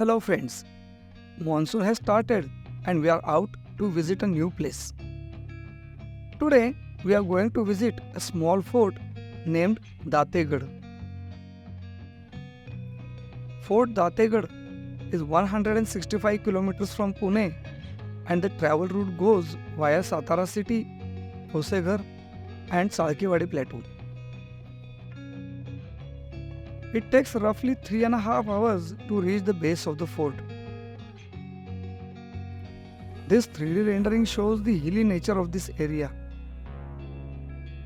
Hello friends, monsoon has started and we are out to visit a new place. Today we are going to visit a small fort named Dategad. Fort Dategad is 165 kilometers from Pune and the travel route goes via Satara city, Hoseghar and Salkewadi plateau. It takes roughly 3.5 hours to reach the base of the fort. This 3D rendering shows the hilly nature of this area.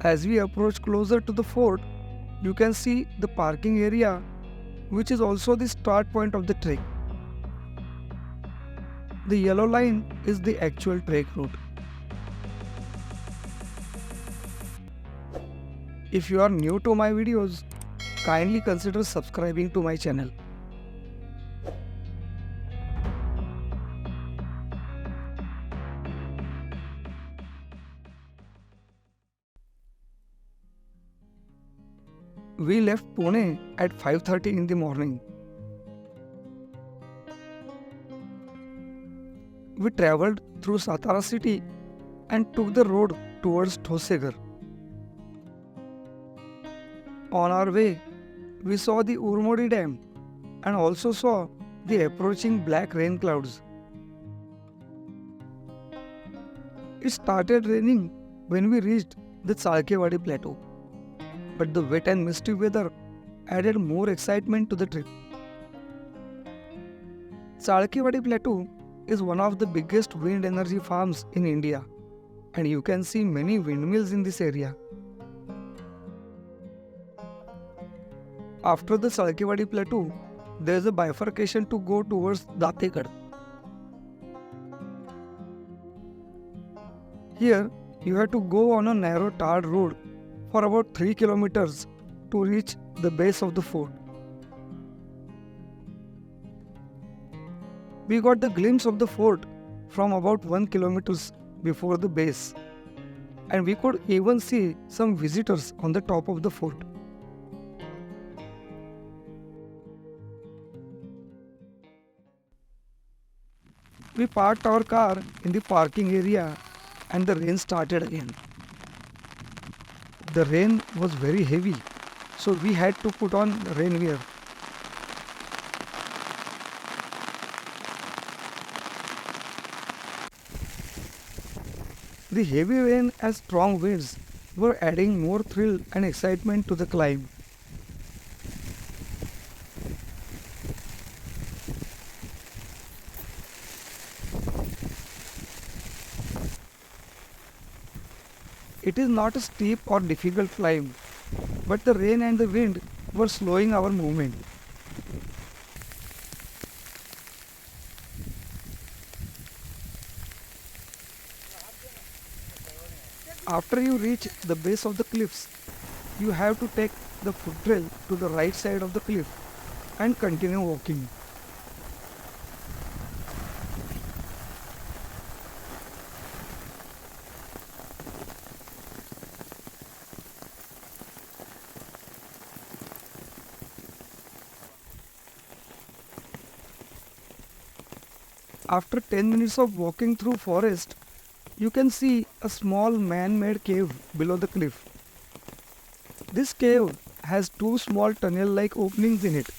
As we approach closer to the fort, you can see the parking area, which is also the start point of the trek. The yellow line is the actual trek route. If you are new to my videos, kindly consider subscribing to my channel. We left Pune at 5:30 in the morning. We travelled through Satara city and took the road towards Hoseghar. On our way, we saw the Urmodi Dam and also saw the approaching black rain clouds. It started raining when we reached the Salkewadi plateau, but the wet and misty weather added more excitement to the trip. Salkewadi plateau is one of the biggest wind energy farms in India, and you can see many windmills in this area. After the Salkewadi plateau, there is a bifurcation to go towards Dategad. Here, you have to go on a narrow tarred road for about 3 kilometers to reach the base of the fort. We got the glimpse of the fort from about 1 kilometers before the base, and we could even see some visitors on the top of the fort. We parked our car in the parking area and the rain started again. The rain was very heavy, so we had to put on rainwear. The heavy rain and strong winds were adding more thrill and excitement to the climb. It is not a steep or difficult climb, but the rain and the wind were slowing our movement. After you reach the base of the cliffs, you have to take the foot-trail to the right side of the cliff and continue walking. After 10 minutes of walking through forest, you can see a small man-made cave below the cliff. This cave has two small tunnel-like openings in it.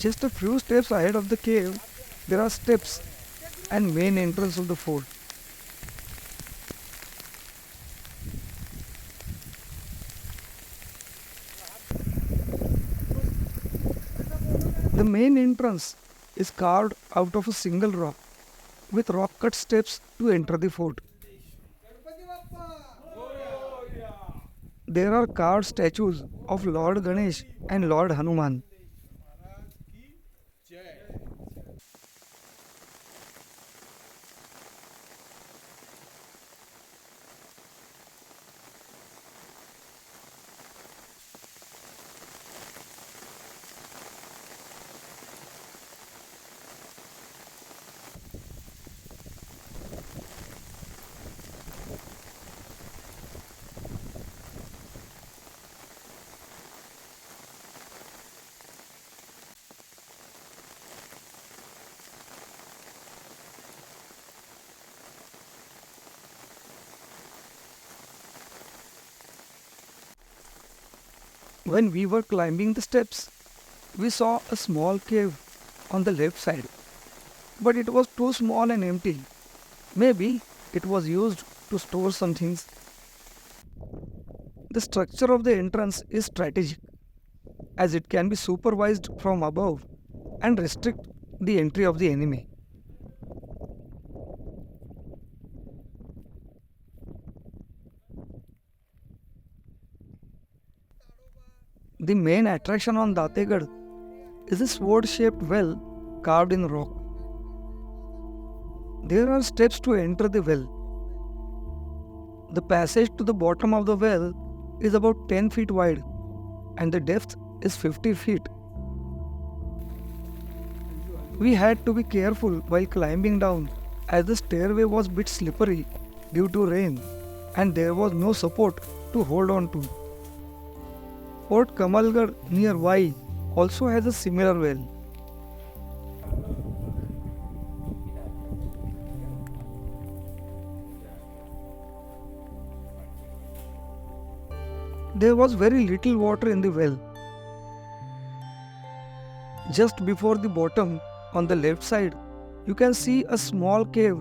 Just a few steps ahead of the cave, there are steps and main entrance of the fort. The main entrance is carved out of a single rock with rock cut steps to enter the fort. There are carved statues of Lord Ganesh and Lord Hanuman. When we were climbing the steps, we saw a small cave on the left side, but it was too small and empty. Maybe it was used to store some things. The structure of the entrance is strategic, as it can be supervised from above and restrict the entry of the enemy. The main attraction on Dategad is a sword-shaped well carved in rock. There are steps to enter the well. The passage to the bottom of the well is about 10 feet wide and the depth is 50 feet. We had to be careful while climbing down as the stairway was a bit slippery due to rain and there was no support to hold on to. Fort Kamalgarh near Vai also has a similar well. There was very little water in the well. Just before the bottom, on the left side, you can see a small cave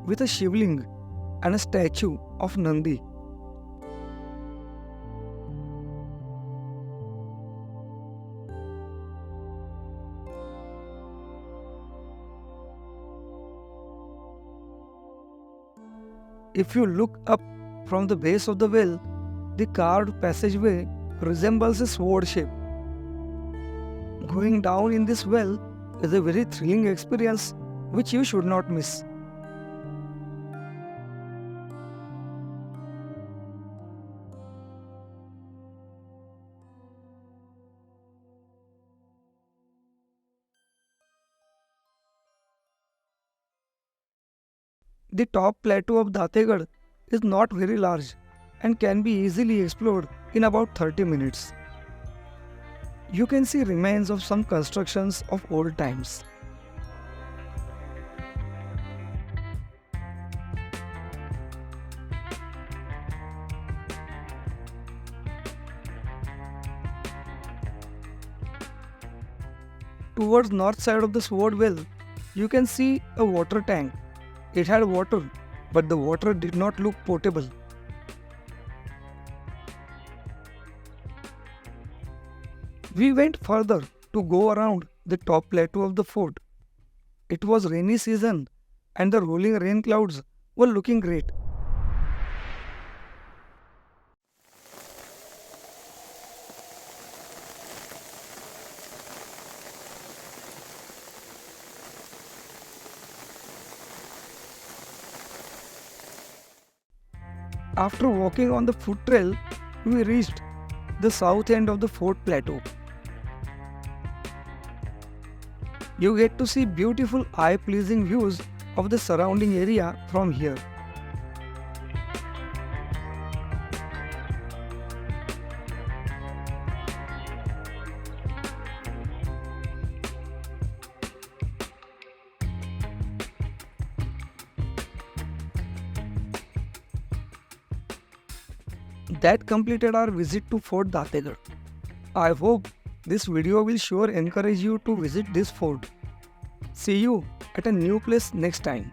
with a shivling and a statue of Nandi. If you look up from the base of the well, the carved passageway resembles a sword shape. Going down in this well is a very thrilling experience which you should not miss. The top plateau of Dategad is not very large and can be easily explored in about 30 minutes. You can see remains of some constructions of old times. Towards north side of the sword well, you can see a water tank. It had water, but the water did not look potable. We went further to go around the top plateau of the fort. It was rainy season and the rolling rain clouds were looking great. After walking on the foot trail, we reached the south end of the fort plateau. You get to see beautiful eye-pleasing views of the surrounding area from here. That completed our visit to Fort Dategad. I hope this video will sure encourage you to visit this fort. See you at a new place next time.